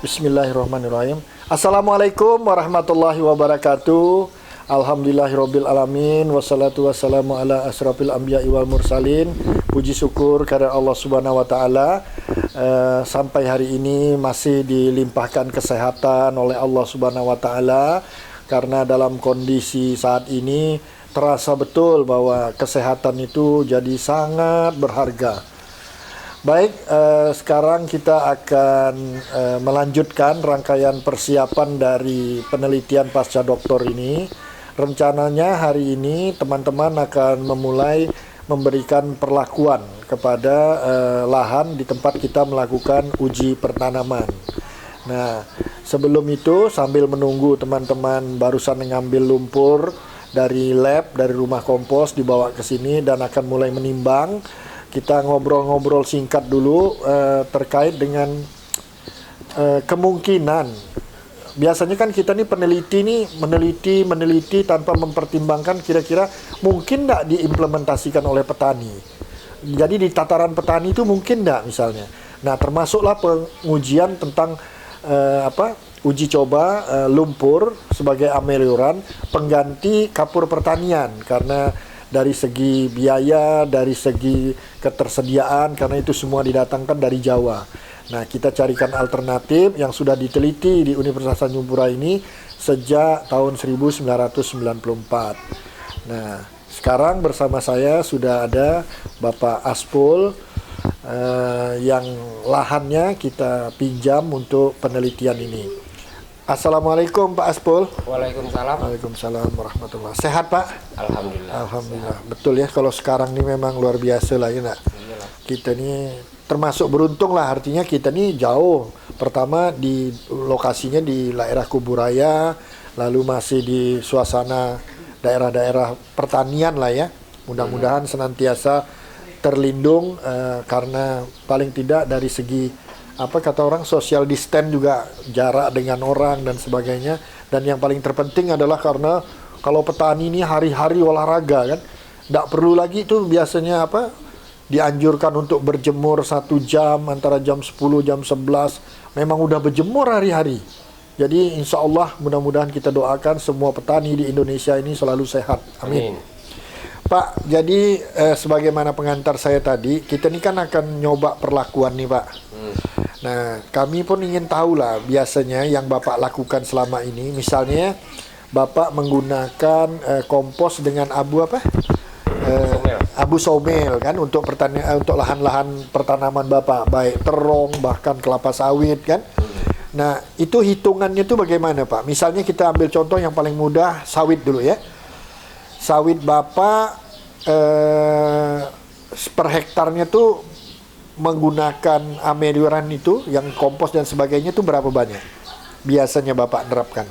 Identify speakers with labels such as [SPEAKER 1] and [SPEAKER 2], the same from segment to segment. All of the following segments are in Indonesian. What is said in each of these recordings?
[SPEAKER 1] Bismillahirrahmanirrahim. Assalamualaikum warahmatullahi wabarakatuh. Alhamdulillahirabbil alamin wassalatu wassalamu ala asrofil anbiya'i wal mursalin. Puji syukur kepada Allah Subhanahu wa taala, sampai hari ini masih dilimpahkan kesehatan oleh Allah Subhanahu wa taala, karena dalam kondisi saat ini terasa betul bahwa kesehatan itu jadi sangat berharga. Baik, sekarang kita akan melanjutkan rangkaian persiapan dari penelitian pasca doktor ini. Rencananya hari ini teman-teman akan memulai memberikan perlakuan kepada lahan di tempat kita melakukan uji pertanaman. Nah, sebelum itu sambil menunggu teman-teman barusan mengambil lumpur dari lab, dari rumah kompos dibawa ke sini dan akan mulai menimbang, kita ngobrol-ngobrol singkat dulu terkait dengan kemungkinan. Biasanya kan kita nih peneliti nih meneliti tanpa mempertimbangkan kira-kira mungkin nggak diimplementasikan oleh petani. Jadi di tataran petani itu mungkin nggak misalnya. Nah, termasuklah pengujian tentang uji coba lumpur sebagai amelioran pengganti kapur pertanian, karena dari segi biaya, dari segi ketersediaan, karena itu semua didatangkan dari Jawa. Nah, kita carikan alternatif yang sudah diteliti di Universitas Tanjung Pura ini sejak tahun 1994. Nah, sekarang bersama saya sudah ada Bapak Aspul, yang lahannya kita pinjam untuk penelitian ini. Assalamualaikum Pak Aspul.
[SPEAKER 2] Waalaikumsalam.
[SPEAKER 1] Waalaikumsalam warahmatullahi. Sehat Pak?
[SPEAKER 2] Alhamdulillah.
[SPEAKER 1] Alhamdulillah. Betul ya, kalau sekarang ini memang luar biasa lah ya nak.
[SPEAKER 2] Iyalah.
[SPEAKER 1] Kita ini termasuk beruntung lah, artinya kita ini jauh. Pertama di lokasinya di daerah Kuburaya, lalu masih di suasana daerah-daerah pertanian lah ya. Mudah-mudahan senantiasa terlindung, karena paling tidak dari segi apa kata orang social distance juga, jarak dengan orang dan sebagainya. Dan yang paling terpenting adalah karena kalau petani ini hari-hari olahraga kan, tidak perlu lagi itu biasanya dianjurkan untuk berjemur 1 jam antara jam 10 jam 11, memang udah berjemur hari-hari. Jadi insya Allah mudah-mudahan kita doakan semua petani di Indonesia ini selalu sehat, amin. Pak, jadi sebagaimana pengantar saya tadi, kita ini kan akan nyoba perlakuan nih Pak. Nah, kami pun ingin tahu lah biasanya yang Bapak lakukan selama ini. Misalnya Bapak menggunakan kompos dengan abu abu somel kan untuk untuk lahan-lahan pertanaman Bapak, baik terong bahkan kelapa sawit kan. Nah, itu hitungannya itu bagaimana Pak? Misalnya kita ambil contoh yang paling mudah, sawit dulu ya. Sawit Bapak per hektarnya tuh menggunakan amelioran itu yang kompos dan sebagainya itu berapa banyak biasanya Bapak nerapkan?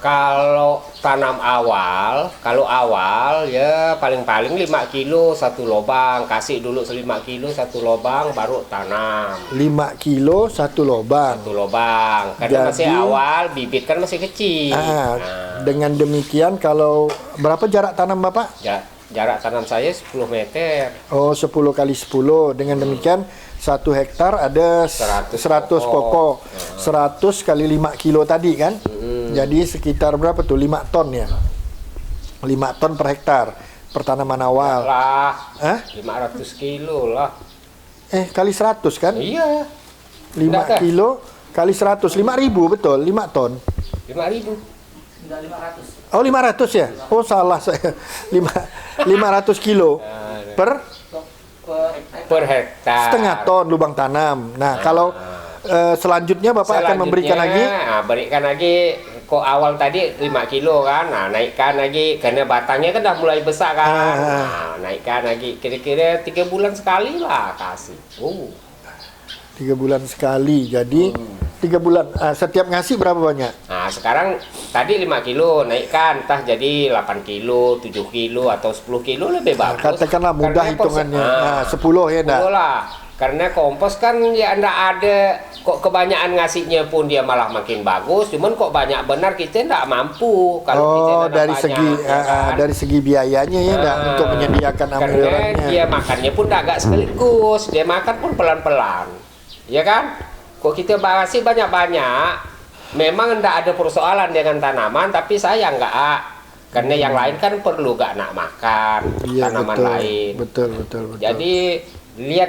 [SPEAKER 2] Kalau tanam awal, ya paling-paling 5 kilo satu lubang, kasih dulu 5 kilo satu lubang baru tanam.
[SPEAKER 1] 5 kilo satu lubang.
[SPEAKER 2] Karena masih awal, bibit kan masih kecil.
[SPEAKER 1] Dengan demikian kalau berapa jarak tanam Bapak?
[SPEAKER 2] Jarak tanam saya 10 meter.
[SPEAKER 1] Oh, 10 kali 10. Dengan demikian 1 hektar ada 100 pokok. 100 kali 5 kilo tadi kan? Jadi sekitar berapa tuh? 5 ton ya? 5 ton per hektar pertanaman awal.
[SPEAKER 2] Lah, 500 kilo lah.
[SPEAKER 1] Kali 100 kan?
[SPEAKER 2] Iya.
[SPEAKER 1] 5 kilo kali 100, 5.000 betul, 5 ton.
[SPEAKER 2] 5.000.
[SPEAKER 3] Enggak 500.
[SPEAKER 1] Oh 500 ya? Oh salah saya. 500 kilo per
[SPEAKER 2] hektar.
[SPEAKER 1] Setengah ton lubang tanam. Nah, kalau selanjutnya Bapak akan memberikan lagi?
[SPEAKER 2] Berikan lagi. Kok awal tadi 5 kilo kan, nah naikkan lagi karena batangnya kan udah mulai besar kan. Nah, naikkan lagi kira-kira 3 bulan sekali lah kasih.
[SPEAKER 1] 3 bulan sekali, jadi 3 bulan. Setiap ngasih berapa banyak?
[SPEAKER 2] Nah, sekarang tadi 5 kilo, naikkan entah jadi 8 kilo, 7 kilo, atau 10 kilo lebih bagus.
[SPEAKER 1] Katakanlah mudah hitungannya, 10 ya enggak?
[SPEAKER 2] 10 lah, karena kompos kan ya enggak ada, kok kebanyakan ngasihnya pun dia malah makin bagus, cuman kok banyak benar kita enggak mampu. Kalau kita
[SPEAKER 1] dari segi biayanya ya enggak untuk menyediakan ameliorannya.
[SPEAKER 2] Karena dia makannya pun enggak sekaligus, dia makan pun pelan-pelan. Ya kan? kok kita bahasnya banyak-banyak, memang ndak ada persoalan dengan tanaman, tapi saya nggak, karena yang lain kan perlu gak nak makan
[SPEAKER 1] Iya,
[SPEAKER 2] tanaman
[SPEAKER 1] betul,
[SPEAKER 2] lain.
[SPEAKER 1] betul.
[SPEAKER 2] Jadi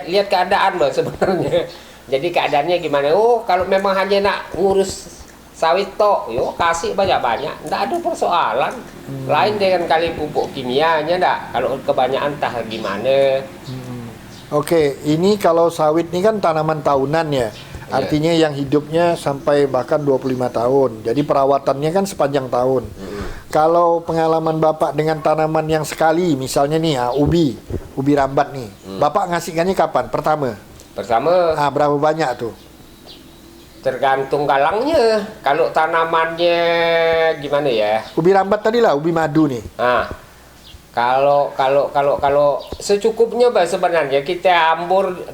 [SPEAKER 2] lihat keadaan Mbak sebenarnya. Jadi keadaannya gimana? Oh, kalau memang hanya nak ngurus sawit tok, yo kasih banyak-banyak, ndak ada persoalan. Lain dengan kali pupuk kimianya ndak. Kalau kebanyakan entah gimana.
[SPEAKER 1] Oke, ini kalau sawit ini kan tanaman tahunan ya. Artinya yang hidupnya sampai bahkan 25 tahun. Jadi perawatannya kan sepanjang tahun. Kalau pengalaman Bapak dengan tanaman yang sekali, misalnya nih ubi rambat nih. Bapak ngasihkannya kapan? Pertama. Berapa banyak tuh?
[SPEAKER 2] Tergantung kalangnya. Kalau tanamannya gimana ya?
[SPEAKER 1] Ubi rambat tadi lah, ubi madu nih.
[SPEAKER 2] Kalau secukupnya Mbak sebenarnya kita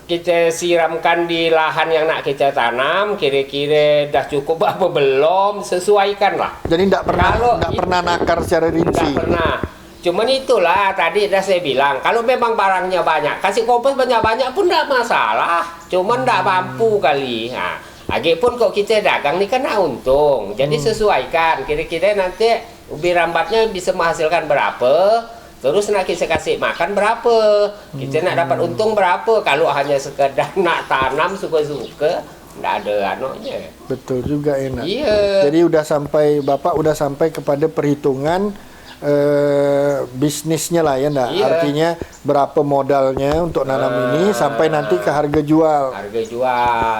[SPEAKER 2] kita siramkan di lahan yang nak kita tanam, kira-kira dah cukup apa belum, sesuaikan lah.
[SPEAKER 1] Jadi nggak pernah nakar secara rinci.
[SPEAKER 2] Nggak pernah. Cuman itulah tadi dah saya bilang, kalau memang barangnya banyak, kasih kompos banyak-banyak pun nggak masalah. Cuman nggak mampu kali. Lagi pun kok kita dagang nih kan untung. Jadi sesuaikan, kira-kira nanti ubi rambatnya bisa menghasilkan berapa. Terus nak kita kasih makan berapa, kita nak dapat untung berapa. Kalau hanya sekedar nak tanam suka-suka, nggak ada anunya.
[SPEAKER 1] Betul juga enak.
[SPEAKER 2] Iya.
[SPEAKER 1] Jadi Bapak udah sampai kepada perhitungan bisnisnya lah ya, enggak?
[SPEAKER 2] Iya.
[SPEAKER 1] Artinya berapa modalnya untuk nanam ini sampai nanti ke harga jual.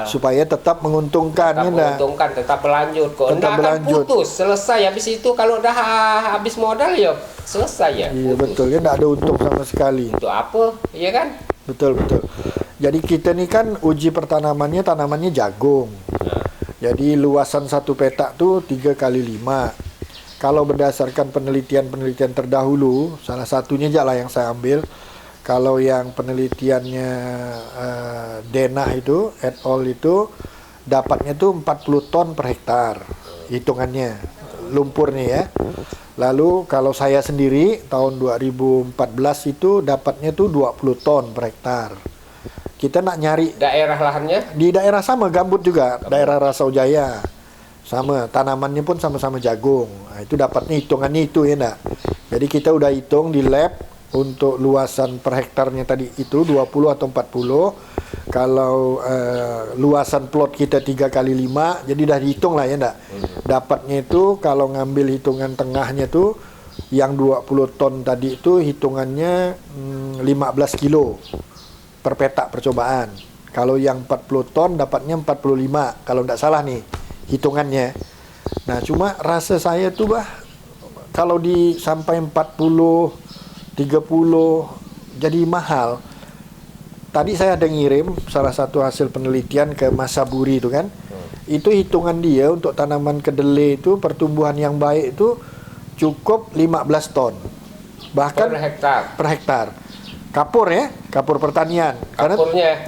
[SPEAKER 1] Supaya tetap menguntungkan,
[SPEAKER 2] tetap menguntungkan, tetap berlanjut. Kok enggak akan putus, selesai habis itu kalau udah habis modal ya selesai ya.
[SPEAKER 1] Iya betul ya, enggak ada untung sama sekali.
[SPEAKER 2] Untuk apa? Iya kan?
[SPEAKER 1] Betul. Jadi kita nih kan uji tanamannya jagung. Jadi luasan satu petak tuh 3x5. Kalau berdasarkan penelitian terdahulu, salah satunya aja lah yang saya ambil. Kalau yang penelitiannya Denah itu, et al. Itu dapatnya tuh 40 ton per hektar, hitungannya lumpurnya ya. Lalu kalau saya sendiri tahun 2014 itu dapatnya tuh 20 ton per hektar. Kita nak nyari
[SPEAKER 2] daerah lahannya
[SPEAKER 1] di daerah sama gambut juga, daerah Rasau Jaya. Sama, tanamannya pun sama-sama jagung. Nah, itu dapatnya hitungannya itu ya nak. Jadi kita udah hitung di lab untuk luasan per hektarnya tadi itu 20 atau 40. Kalau luasan plot kita 3x5, jadi udah dihitung lah ya nak. Dapatnya itu kalau ngambil hitungan tengahnya tuh yang 20 ton tadi itu hitungannya 15 kilo per petak percobaan. Kalau yang 40 ton dapatnya 45 kalau tidak salah nih hitungannya. Nah cuma rasa saya tuh kalau sampai 40 30 jadi mahal. Tadi saya ada ngirim salah satu hasil penelitian ke Mas Saburi itu kan. Itu hitungan dia untuk tanaman kedelai itu pertumbuhan yang baik itu cukup 15 ton. Bahkan per hektar. Kapur ya, kapur pertanian.
[SPEAKER 2] Kapurnya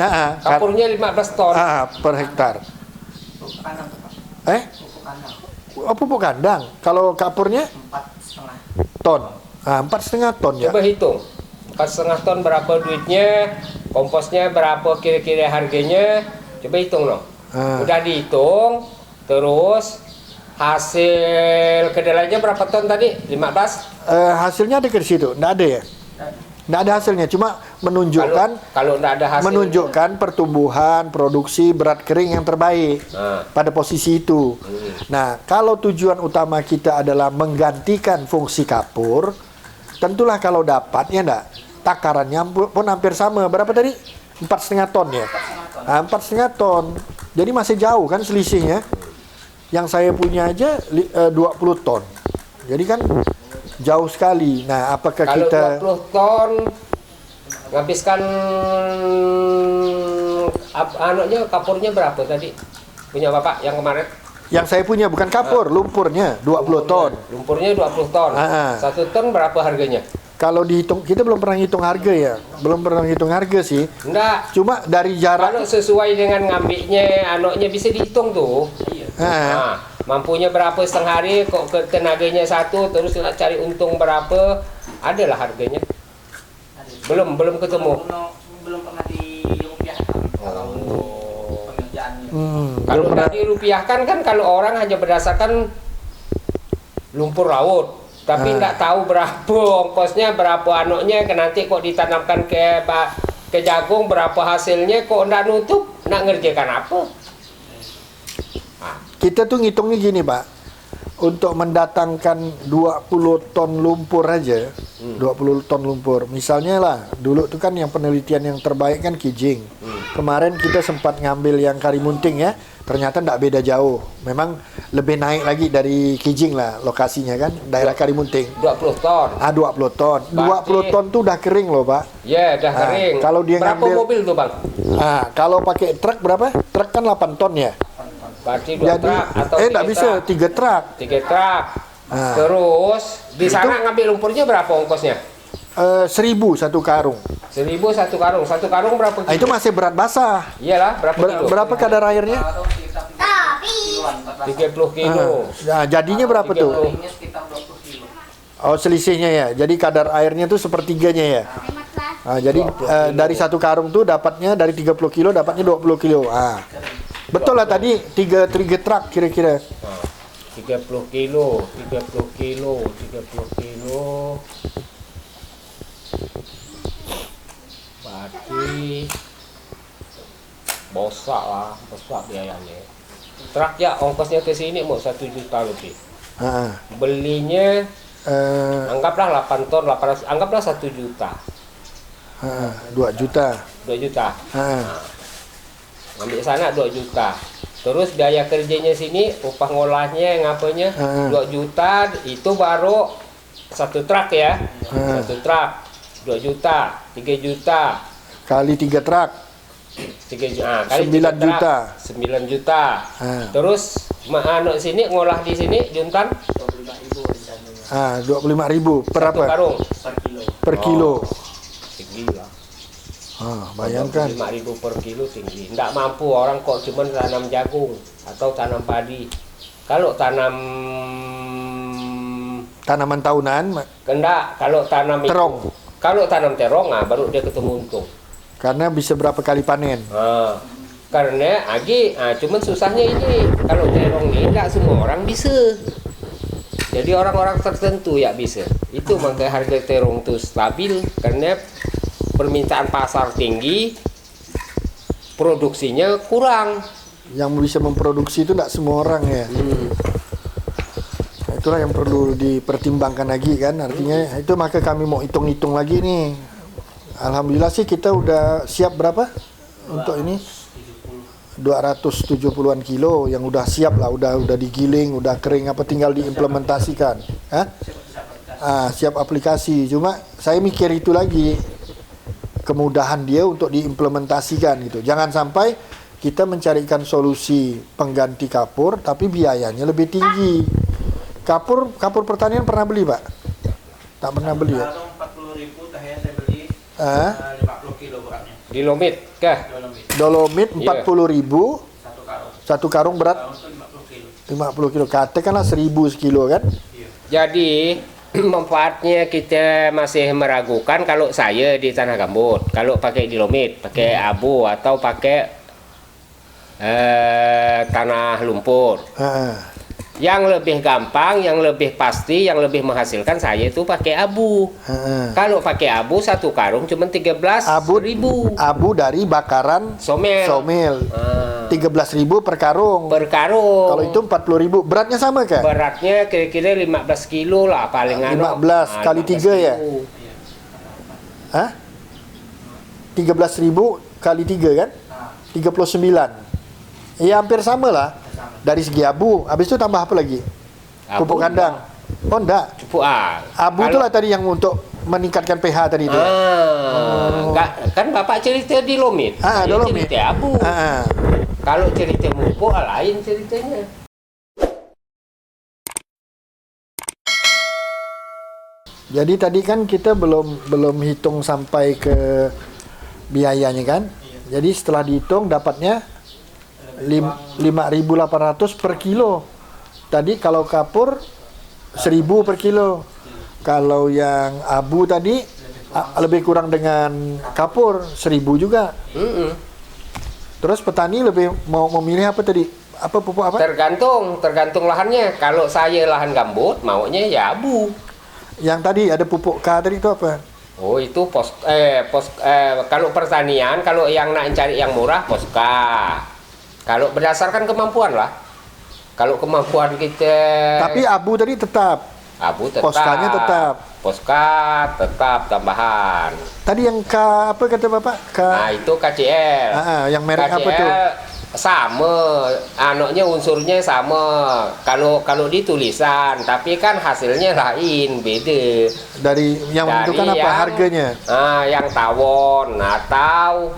[SPEAKER 2] 15 ton
[SPEAKER 1] per hektar. Pupuk kandang. Kalau kapurnya 4,5 ton. 4,5 ton ya.
[SPEAKER 2] Coba hitung 4,5 ton berapa duitnya, komposnya berapa kira-kira harganya, coba hitung loh. Udah dihitung, terus hasil kedelainya berapa ton tadi? 15?
[SPEAKER 1] Hasilnya ada di situ, nggak ada ya? Nggak ada hasilnya, cuma menunjukkan
[SPEAKER 2] kalau nggak ada hasil,
[SPEAKER 1] menunjukkan pertumbuhan, produksi berat kering yang terbaik pada posisi itu. Nah, kalau tujuan utama kita adalah menggantikan fungsi kapur, tentulah kalau dapat ya enggak, takarannya pun hampir sama. Berapa tadi? 4,5 ton ya? 4,5 ton. Jadi masih jauh kan selisihnya. Yang saya punya aja 20 ton. Jadi kan jauh sekali. Nah, apakah
[SPEAKER 2] kalau
[SPEAKER 1] kita
[SPEAKER 2] 20 ton nghabiskan kapurnya berapa tadi? Punya Bapak yang kemarin?
[SPEAKER 1] Yang saya punya bukan kapur, lumpurnya 20 ton.
[SPEAKER 2] Lumpurnya 20 ton. 1 ton berapa harganya?
[SPEAKER 1] Kalau dihitung, kita belum pernah hitung harga ya. Belum pernah hitung harga sih.
[SPEAKER 2] Enggak.
[SPEAKER 1] Cuma dari jarak.
[SPEAKER 2] Kalau sesuai dengan ngambilnya, bisa dihitung tuh. Mampunya berapa setengah hari, kok tenaganya satu, terus nak cari untung berapa, adalah harganya. Belum ketemu.
[SPEAKER 3] Belum pernah dirupiahkan kalau pengerjaannya.
[SPEAKER 2] Kalau
[SPEAKER 1] belum pernah.
[SPEAKER 2] udah dirupiahkan kan kalau orang hanya berdasarkan lumpur laut, tapi nggak tahu berapa ongkosnya, berapa anoknya, nanti kok ditanamkan ke jagung, berapa hasilnya, kok nggak nutup, nggak ngerjakan apa.
[SPEAKER 1] Kita tuh ngitungnya gini, Pak. Untuk mendatangkan 20 ton lumpur aja, 20 ton lumpur. Misalnya lah, dulu tuh kan yang penelitian yang terbaik kan Kijing. Kemarin kita sempat ngambil yang Karimunting ya, ternyata nggak beda jauh. Memang lebih naik lagi dari Kijing lah lokasinya kan, daerah Karimunting.
[SPEAKER 2] 20 ton.
[SPEAKER 1] 20 ton. 20 ton tuh udah kering loh, Pak.
[SPEAKER 2] Ya, udah kering.
[SPEAKER 1] Kalau dia
[SPEAKER 2] berapa
[SPEAKER 1] ngambil
[SPEAKER 2] mobil tuh, Bang?
[SPEAKER 1] Kalau pakai truk berapa? Truk kan 8 ton ya.
[SPEAKER 2] Berarti 2
[SPEAKER 1] Jadi
[SPEAKER 2] truk atau
[SPEAKER 1] nggak bisa 3 truk.
[SPEAKER 2] 3 truk. Terus di sana ngambil lumpurnya berapa ongkosnya?
[SPEAKER 1] 1.000 satu karung.
[SPEAKER 2] 1.000 satu karung. Satu karung berapa kilo?
[SPEAKER 1] Itu masih berat basah.
[SPEAKER 2] Iyalah, berapa kilo?
[SPEAKER 1] Berapa kadar airnya?
[SPEAKER 2] 30 kilo.
[SPEAKER 1] Nah, jadinya berapa tuh?
[SPEAKER 2] 30.
[SPEAKER 1] Oh, selisihnya ya. Jadi kadar airnya tuh sepertiganya ya. Nah, jadi dari satu karung tuh dapatnya dari 30 kilo dapatnya 20 kilo. Betul lah tadi 3 truk kira-kira.
[SPEAKER 2] 30 kilo, 30 kilo, 30 kilo. Berarti bosak biayanya. Truk ya ongkosnya ke sini mau 1 juta lebih. Belinya anggaplah 8 ton, 800, anggaplah 1 juta.
[SPEAKER 1] 2 juta.
[SPEAKER 2] 2 juta. Ambil sana 2 juta. Terus biaya kerjanya sini, upah ngolahnya, ngapanya 2 juta, itu baru 1 truk ya. 1 truk 2 juta, 3 juta.
[SPEAKER 1] Kali 3 truk.
[SPEAKER 2] 3 juta, kali
[SPEAKER 1] 9 juta.
[SPEAKER 2] 9 juta. Terus sini ngolah di sini juntan
[SPEAKER 1] 25.000 per
[SPEAKER 2] satu
[SPEAKER 1] apa?
[SPEAKER 2] karung
[SPEAKER 1] Per kilo.
[SPEAKER 2] tinggi lah.
[SPEAKER 1] Bayangkan
[SPEAKER 2] 5.000 per kilo tinggi. Nggak mampu orang kok cuman tanam jagung atau tanam padi. Kalau tanam
[SPEAKER 1] tanaman tahunan,
[SPEAKER 2] kalau tanam
[SPEAKER 1] terong.
[SPEAKER 2] Kalau tanam terong baru dia ketemu untung.
[SPEAKER 1] Karena bisa berapa kali panen.
[SPEAKER 2] Karena cuman susahnya ini kalau terong ini nggak semua orang bisa. Jadi orang-orang tertentu ya bisa. Itu makanya harga terong itu stabil karena permintaan pasar tinggi, produksinya kurang.
[SPEAKER 1] Yang bisa memproduksi itu tidak semua orang ya. Itulah yang perlu dipertimbangkan lagi kan. Artinya itu maka kami mau hitung-hitung lagi nih. Alhamdulillah sih kita udah siap berapa untuk ini? 270-an kilo yang udah siap lah, udah digiling, udah kering, apa tinggal diimplementasikan. Siap aplikasi. Cuma saya mikir itu lagi, kemudahan dia untuk diimplementasikan gitu. Jangan sampai kita mencarikan solusi pengganti kapur tapi biayanya lebih tinggi. Kapur pertanian pernah beli, Pak? Tak pernah beli ya?
[SPEAKER 3] 40.000 saya beli 50 kilo beratnya.
[SPEAKER 2] Dilomit kah?
[SPEAKER 1] Dolomit 40.000 satu karung berat 50 kilo. Katakanlah 1.000 sekilo kan?
[SPEAKER 2] Jadi manfaatnya kita masih meragukan kalau saya di tanah gambut, kalau pakai dilomit, pakai abu atau pakai tanah lumpur. Yang lebih gampang, yang lebih pasti, yang lebih menghasilkan saya itu pakai abu. Kalau pakai abu satu karung cuma 13.000.
[SPEAKER 1] Abu dari bakaran somil. 13.000 per karung. Kalau itu 40.000. Beratnya sama kah?
[SPEAKER 2] Beratnya kira-kira 15 kilo lah paling
[SPEAKER 1] 15 kali 3 ya? 13.000 kali 3 kan? 39. Ya hampir sama lah. Dari segi abu, habis itu tambah apa lagi? Pupuk kandang. Oh enggak. Abu itulah tadi yang untuk meningkatkan pH tadi itu.
[SPEAKER 2] Enggak, kan Bapak cerita di Lomit.
[SPEAKER 1] Dolomit.
[SPEAKER 2] Cerita abu. Kalau cerita pupuk lain ceritanya.
[SPEAKER 1] Jadi tadi kan kita belum hitung sampai ke biayanya kan? Jadi setelah dihitung dapatnya 5.800 per kilo. Tadi kalau kapur 1.000 per kilo. Kalau yang abu tadi lebih kurang dengan kapur 1.000 juga. Terus petani lebih mau memilih apa tadi? Apa pupuk apa?
[SPEAKER 2] Tergantung lahannya. Kalau saya lahan gambut, maunya ya abu.
[SPEAKER 1] Yang tadi ada pupuk K tadi itu apa?
[SPEAKER 2] Oh itu kalau pertanian, kalau yang nak cari yang murah poska. Kalau berdasarkan kemampuan lah. Kalau kemampuan kita.
[SPEAKER 1] Tapi abu tadi tetap.
[SPEAKER 2] Abu tetap.
[SPEAKER 1] Poskanya tetap.
[SPEAKER 2] Poska tetap tambahan.
[SPEAKER 1] Tadi yang K apa kata Bapak? K.
[SPEAKER 2] Nah itu KCL.
[SPEAKER 1] Yang merek
[SPEAKER 2] KCL
[SPEAKER 1] apa tuh?
[SPEAKER 2] sama, anoknya unsurnya sama. Kalau di tulisan, tapi kan hasilnya lain, beda.
[SPEAKER 1] Dari yang menentukan apa harganya?
[SPEAKER 2] Yang tawon atau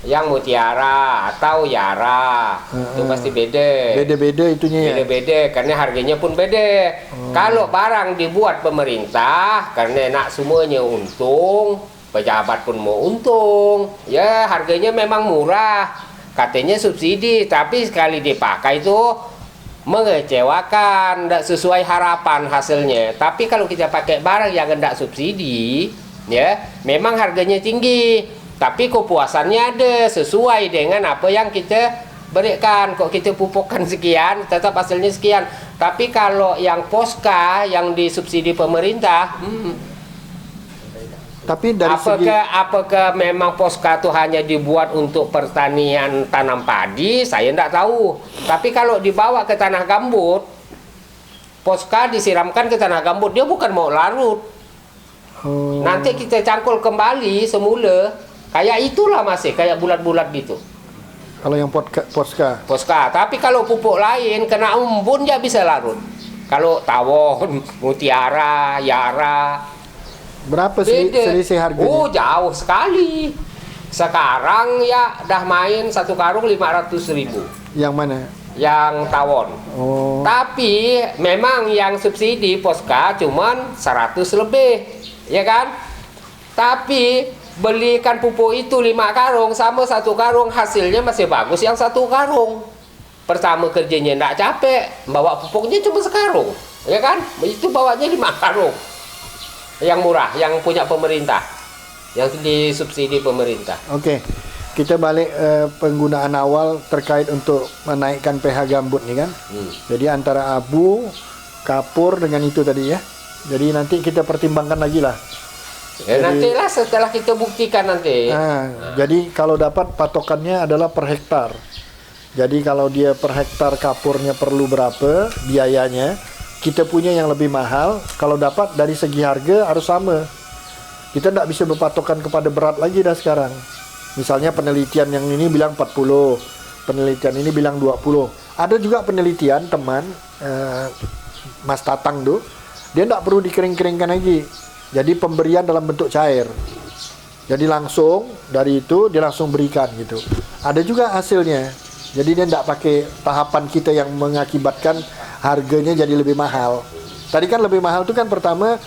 [SPEAKER 2] yang mutiara atau yara itu pasti beda.
[SPEAKER 1] Beda-beda itunya ya.
[SPEAKER 2] Beda-beda karena harganya pun beda. Kalau barang dibuat pemerintah karena nak semuanya untung, pejabat pun mau untung, ya harganya memang murah. Katanya subsidi, tapi sekali dipakai itu mengecewakan, tidak sesuai harapan hasilnya. Tapi kalau kita pakai barang yang tidak subsidi, ya memang harganya tinggi, tapi kepuasannya ada sesuai dengan apa yang kita berikan. Kok kita pupukkan sekian, tetap hasilnya sekian. Tapi kalau yang poska yang disubsidi pemerintah,
[SPEAKER 1] tapi dari
[SPEAKER 2] apakah memang poska itu hanya dibuat untuk pertanian tanam padi? Saya tidak tahu. Tapi kalau dibawa ke tanah gambut, poska disiramkan ke tanah gambut, dia bukan mau larut. Nanti kita cangkul kembali semula, kayak itulah masih kayak bulat-bulat gitu.
[SPEAKER 1] Kalau yang poska.
[SPEAKER 2] Tapi kalau pupuk lain kena embun dia bisa larut. Kalau tawon, mutiara, yara.
[SPEAKER 1] Berapa selisih harganya?
[SPEAKER 2] Oh jauh sekali. Sekarang ya dah main satu karung 500.000.
[SPEAKER 1] Yang mana?
[SPEAKER 2] Yang tawon. Tapi memang yang subsidi poska cuman 100 lebih, ya kan? Tapi belikan pupuk itu 5 karung sama 1 karung, hasilnya masih bagus yang 1 karung. Pertama kerjanya enggak capek, bawa pupuknya cuma sekarung, ya kan? Itu bawanya 5 karung. Yang murah, yang punya pemerintah, yang disubsidi pemerintah.
[SPEAKER 1] Oke, kita balik penggunaan awal terkait untuk menaikkan pH gambut nih kan. Jadi antara abu, kapur dengan itu tadi ya. Jadi nanti kita pertimbangkan lagi lah.
[SPEAKER 2] Nantilah setelah kita buktikan nanti.
[SPEAKER 1] Jadi kalau dapat patokannya adalah per hektar. Jadi kalau dia per hektar kapurnya perlu berapa biayanya, kita punya yang lebih mahal. Kalau dapat dari segi harga harus sama. Kita tidak bisa berpatokan kepada berat lagi dah sekarang. Misalnya penelitian yang ini bilang 40, penelitian ini bilang 20. Ada juga penelitian teman Mas Tatang tuh, dia tidak perlu dikering-keringkan lagi. Jadi pemberian dalam bentuk cair. Jadi langsung dari itu dia langsung berikan gitu. Ada juga hasilnya. Jadi dia tidak pakai tahapan kita yang mengakibatkan harganya jadi lebih mahal. Tadi kan lebih mahal itu kan pertama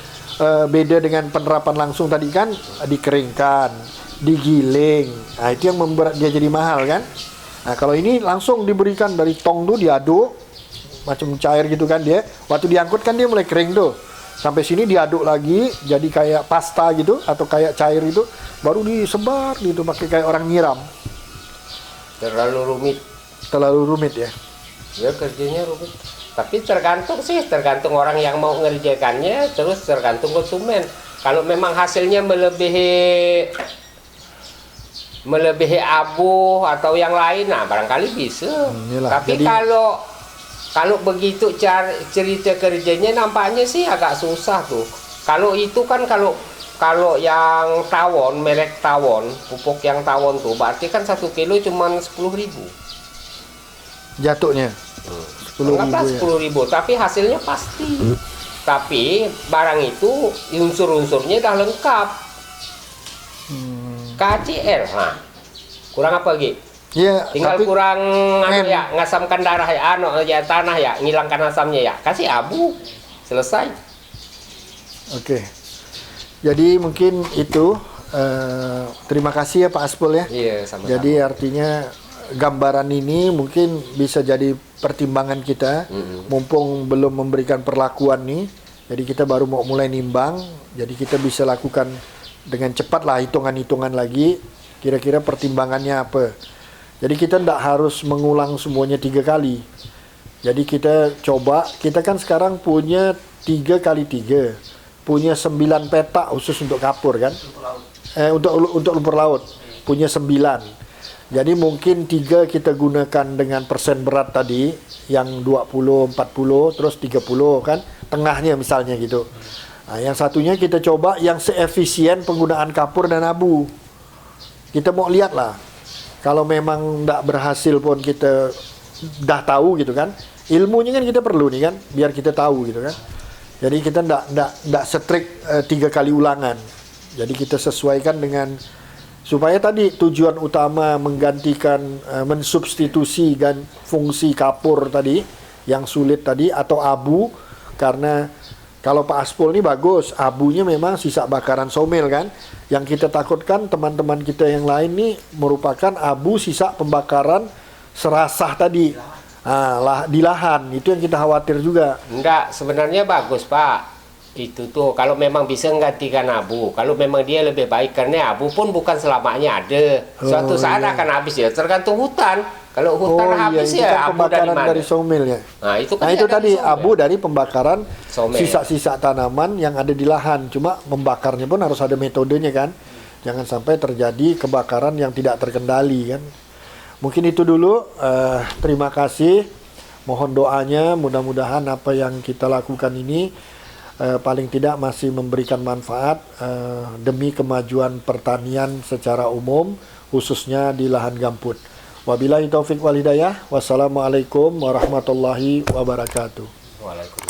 [SPEAKER 1] beda dengan penerapan langsung tadi kan dikeringkan, digiling. Nah itu yang membuat dia jadi mahal kan. Nah kalau ini langsung diberikan dari tong tuh diaduk macam cair gitu kan dia. Waktu diangkut kan dia mulai kering tuh. Sampai sini diaduk lagi jadi kayak pasta gitu atau kayak cair itu, baru disebar gitu pakai kayak orang nyiram. Terlalu rumit ya.
[SPEAKER 2] Ya kerjanya rumit. Tapi tergantung orang yang mau ngerjakannya, terus tergantung konsumen. Kalau memang hasilnya melebihi abu atau yang lain, nah barangkali bisa. Tapi jadi, kalau begitu cerita kerjanya nampaknya sih agak susah tuh. Kalau itu kan kalau yang tawon, merek tawon, pupuk yang tawon tuh berarti kan 1 kilo cuma 10.000
[SPEAKER 1] jatuhnya. 10.000
[SPEAKER 2] ya. Tapi hasilnya pasti. Tapi barang itu unsur-unsurnya dah lengkap. KCL, nah kurang apa lagi?
[SPEAKER 1] Ya,
[SPEAKER 2] tinggal kurang ngasamkan darah ya, tanah ya, ngilangkan asamnya ya, kasih abu, selesai.
[SPEAKER 1] Oke. Jadi mungkin itu terima kasih ya Pak Aspol ya.
[SPEAKER 2] Iya, sama-sama.
[SPEAKER 1] Jadi artinya gambaran ini mungkin bisa jadi pertimbangan kita, mumpung belum memberikan perlakuan nih. Jadi kita baru mau mulai nimbang, jadi kita bisa lakukan dengan cepat lah hitungan-hitungan lagi, kira-kira pertimbangannya apa. Jadi kita tidak harus mengulang semuanya 3 kali. Jadi kita coba, kita kan sekarang punya 3 kali 3, punya 9 petak khusus untuk kapur kan? Untuk lumpur laut, punya 9. Jadi mungkin 3 kita gunakan dengan persen berat tadi, yang 20, 40, terus 30 kan? Tengahnya misalnya gitu. Nah, yang satunya kita coba yang seefisien penggunaan kapur dan abu. Kita mau lihat lah. Kalau memang tidak berhasil pun kita dah tahu gitu kan. Ilmunya kan kita perlu nih kan, biar kita tahu gitu kan. Jadi kita tidak strict 3 kali ulangan. Jadi kita sesuaikan dengan supaya tadi tujuan utama menggantikan mensubstitusi kan fungsi kapur tadi yang sulit tadi atau abu, karena kalau Pak Aspol ini bagus, abunya memang sisa bakaran somel kan. Yang kita takutkan teman-teman kita yang lain nih merupakan abu sisa pembakaran serasah tadi. Di lahan, itu yang kita khawatir juga.
[SPEAKER 2] Enggak, sebenarnya bagus Pak. Itu tuh, kalau memang bisa menggantikan abu. Kalau memang dia lebih baik, karena abu pun bukan selamanya ada. Suatu saat akan habis ya, tergantung hutan. Kalau hutan habis
[SPEAKER 1] itu
[SPEAKER 2] ya
[SPEAKER 1] kan
[SPEAKER 2] abu dari
[SPEAKER 1] pembakaran
[SPEAKER 2] mana?
[SPEAKER 1] dari somel ya.
[SPEAKER 2] Nah, itu
[SPEAKER 1] Tadi abu dari pembakaran
[SPEAKER 2] somel.
[SPEAKER 1] sisa-sisa tanaman yang ada di lahan. Cuma membakarnya pun harus ada metodenya kan. Jangan sampai terjadi kebakaran yang tidak terkendali kan. Mungkin itu dulu. Terima kasih. Mohon doanya, mudah-mudahan apa yang kita lakukan ini paling tidak masih memberikan manfaat demi kemajuan pertanian secara umum, khususnya di lahan gambut. Wabillahi taufik wal hidayah. Wassalamualaikum warahmatullahi wabarakatuh.
[SPEAKER 2] Waalaikumsalam.